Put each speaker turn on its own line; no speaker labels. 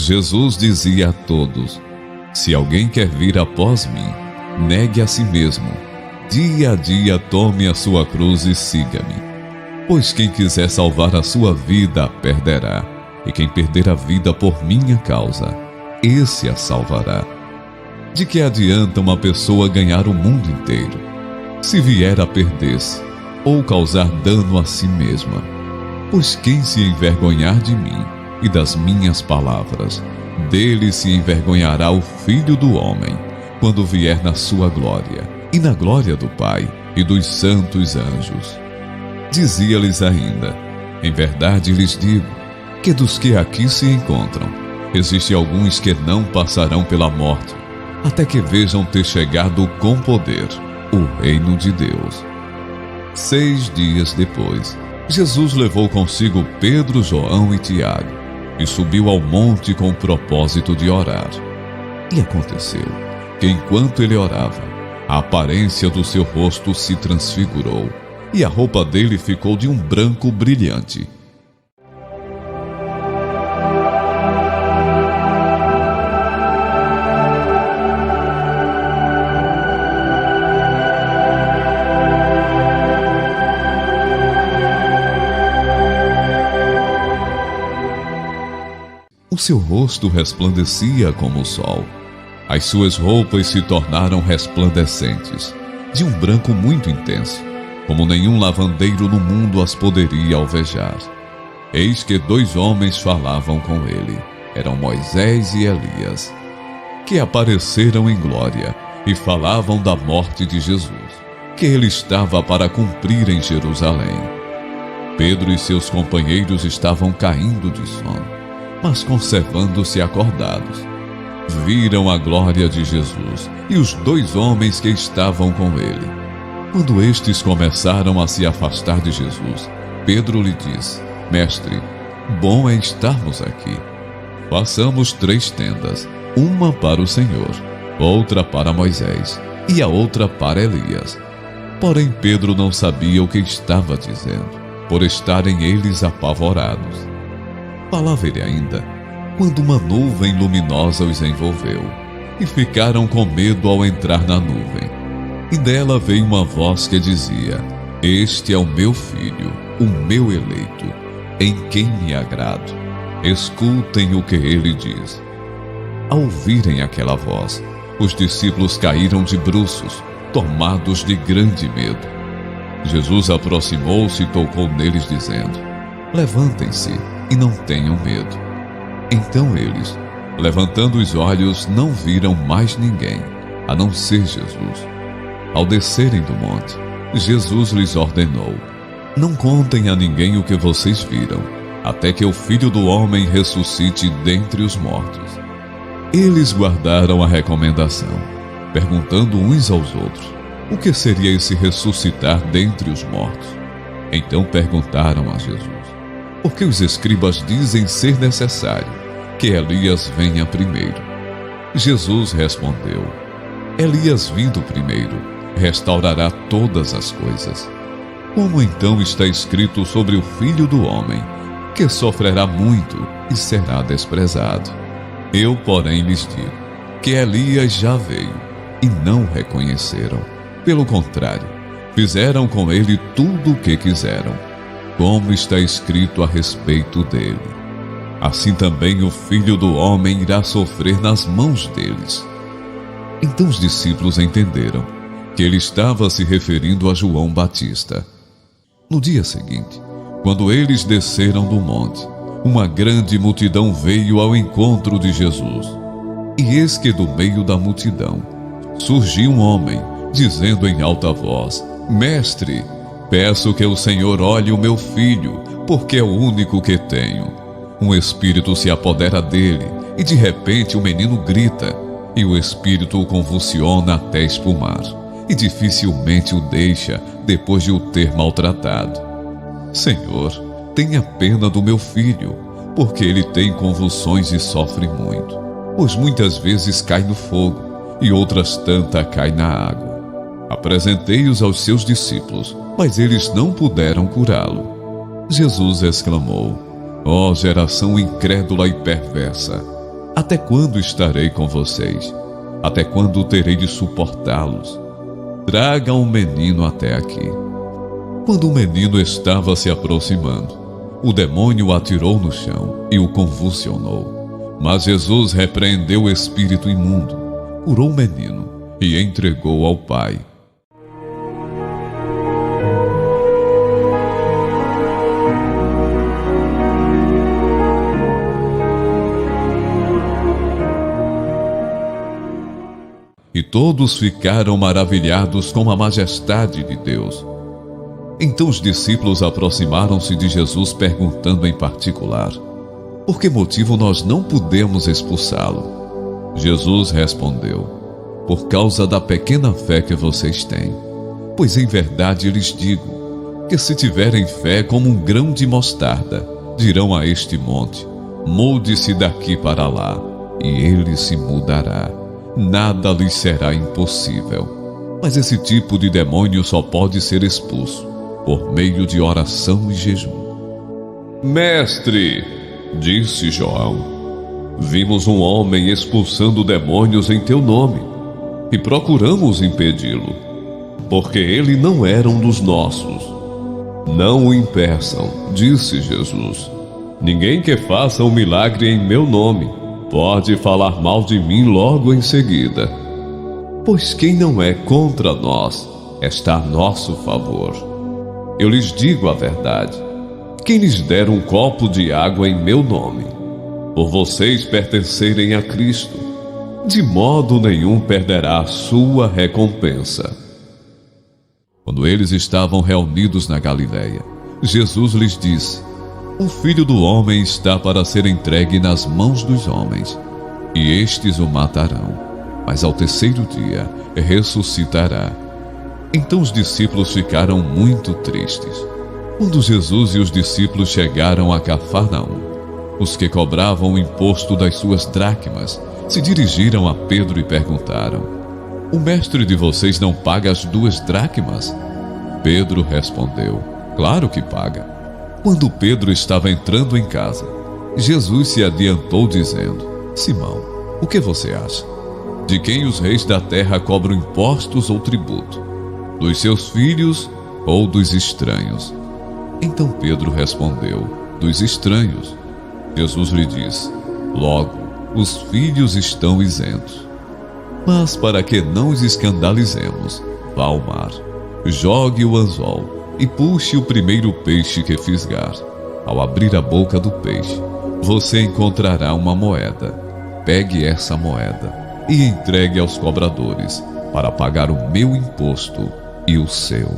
Jesus dizia a todos: se alguém quer vir após mim, negue a si mesmo. Dia a dia tome a sua cruz e siga-me. Pois quem quiser salvar a sua vida, a perderá. E quem perder a vida por minha causa, esse a salvará. De que adianta uma pessoa ganhar o mundo inteiro, se vier a perder-se, ou causar dano a si mesma? Pois quem se envergonhar de mim e das minhas palavras, dele se envergonhará o Filho do Homem, quando vier na sua glória, e na glória do Pai e dos santos anjos. Dizia-lhes ainda: em verdade lhes digo, que dos que aqui se encontram, existem alguns que não passarão pela morte, até que vejam ter chegado com poder o reino de Deus. 6 dias depois, Jesus levou consigo Pedro, João e Tiago, e subiu ao monte com o propósito de orar. E aconteceu que, enquanto ele orava, a aparência do seu rosto se transfigurou, e a roupa dele ficou de um branco brilhante. O seu rosto resplandecia como o sol. As suas roupas se tornaram resplandecentes, de um branco muito intenso, como nenhum lavandeiro no mundo as poderia alvejar. Eis que 2 homens falavam com ele. Eram Moisés e Elias, que apareceram em glória e falavam da morte de Jesus, que ele estava para cumprir em Jerusalém. Pedro e seus companheiros estavam caindo de sono, mas conservando-se acordados. Viram a glória de Jesus e os 2 homens que estavam com ele. Quando estes começaram a se afastar de Jesus, Pedro lhe disse: Mestre, bom é estarmos aqui. Façamos 3 tendas, uma para o Senhor, outra para Moisés e a outra para Elias. Porém Pedro não sabia o que estava dizendo, por estarem eles apavorados. Falava ele ainda, quando uma nuvem luminosa os envolveu, e ficaram com medo ao entrar na nuvem. E dela veio uma voz que dizia: Este é o meu filho, o meu eleito, em quem me agrado. Escutem o que ele diz. Ao ouvirem aquela voz, os discípulos caíram de bruços, tomados de grande medo. Jesus aproximou-se e tocou neles, dizendo: Levantem-se e não tenham medo. Então eles, levantando os olhos, não viram mais ninguém, a não ser Jesus. Ao descerem do monte, Jesus lhes ordenou: Não contem a ninguém o que vocês viram, até que o Filho do Homem ressuscite dentre os mortos. Eles guardaram a recomendação, perguntando uns aos outros: O que seria esse ressuscitar dentre os mortos? Então perguntaram a Jesus: Porque os escribas dizem ser necessário que Elias venha primeiro. Jesus respondeu: Elias vindo primeiro, restaurará todas as coisas. Como então está escrito sobre o Filho do Homem, que sofrerá muito e será desprezado? Eu, porém, lhes digo que Elias já veio e não o reconheceram. Pelo contrário, fizeram com ele tudo o que quiseram, como está escrito a respeito dele. Assim também o Filho do Homem irá sofrer nas mãos deles. Então os discípulos entenderam que ele estava se referindo a João Batista. No dia seguinte, quando eles desceram do monte, uma grande multidão veio ao encontro de Jesus. E eis que do meio da multidão surgiu um homem, dizendo em alta voz: Mestre, peço que o Senhor olhe o meu filho, porque é o único que tenho. Um espírito se apodera dele, e de repente o menino grita, e o espírito o convulsiona até espumar, e dificilmente o deixa depois de o ter maltratado. Senhor, tenha pena do meu filho, porque ele tem convulsões e sofre muito, pois muitas vezes cai no fogo, e outras tantas cai na água. Apresentei-os aos seus discípulos, mas eles não puderam curá-lo. Jesus exclamou: Ó geração incrédula e perversa, Até quando estarei com vocês? Até quando terei de suportá-los? Traga um menino até aqui. Quando o menino estava se aproximando, o demônio o atirou no chão e o convulsionou. Mas Jesus repreendeu o espírito imundo, curou o menino e entregou ao Pai. E todos ficaram maravilhados com a majestade de Deus. Então os discípulos aproximaram-se de Jesus perguntando em particular: por que motivo nós não pudemos expulsá-lo? Jesus respondeu: por causa da pequena fé que vocês têm. Pois em verdade lhes digo, que se tiverem fé como um grão de mostarda, dirão a este monte: mude-se daqui para lá, e ele se mudará. Nada lhes será impossível. Mas esse tipo de demônio só pode ser expulso por meio de oração e jejum. Mestre, disse João, vimos um homem expulsando demônios em teu nome e procuramos impedi-lo, porque ele não era um dos nossos. Não o impeçam, disse Jesus. Ninguém que faça um milagre em meu nome pode falar mal de mim logo em seguida. Pois quem não é contra nós está a nosso favor. Eu lhes digo a verdade. Quem lhes der um copo de água em meu nome, por vocês pertencerem a Cristo, de modo nenhum perderá a sua recompensa. Quando eles estavam reunidos na Galileia, Jesus lhes disse: o Filho do Homem está para ser entregue nas mãos dos homens, e estes o matarão, mas ao terceiro dia ressuscitará. Então os discípulos ficaram muito tristes. Quando Jesus e os discípulos chegaram a Cafarnaum, os que cobravam o imposto das suas dracmas se dirigiram a Pedro e perguntaram: o mestre de vocês não paga as 2 dracmas? Pedro respondeu: claro que paga. Quando Pedro estava entrando em casa, Jesus se adiantou dizendo: Simão, o que você acha? De quem os reis da terra cobram impostos ou tributo? Dos seus filhos ou dos estranhos? Então Pedro respondeu: dos estranhos. Jesus lhe disse: logo, os filhos estão isentos. Mas para que não os escandalizemos, vá ao mar, jogue o anzol e puxe o primeiro peixe que fisgar. Ao abrir a boca do peixe, você encontrará uma moeda. Pegue essa moeda e entregue aos cobradores, para pagar o meu imposto e o seu.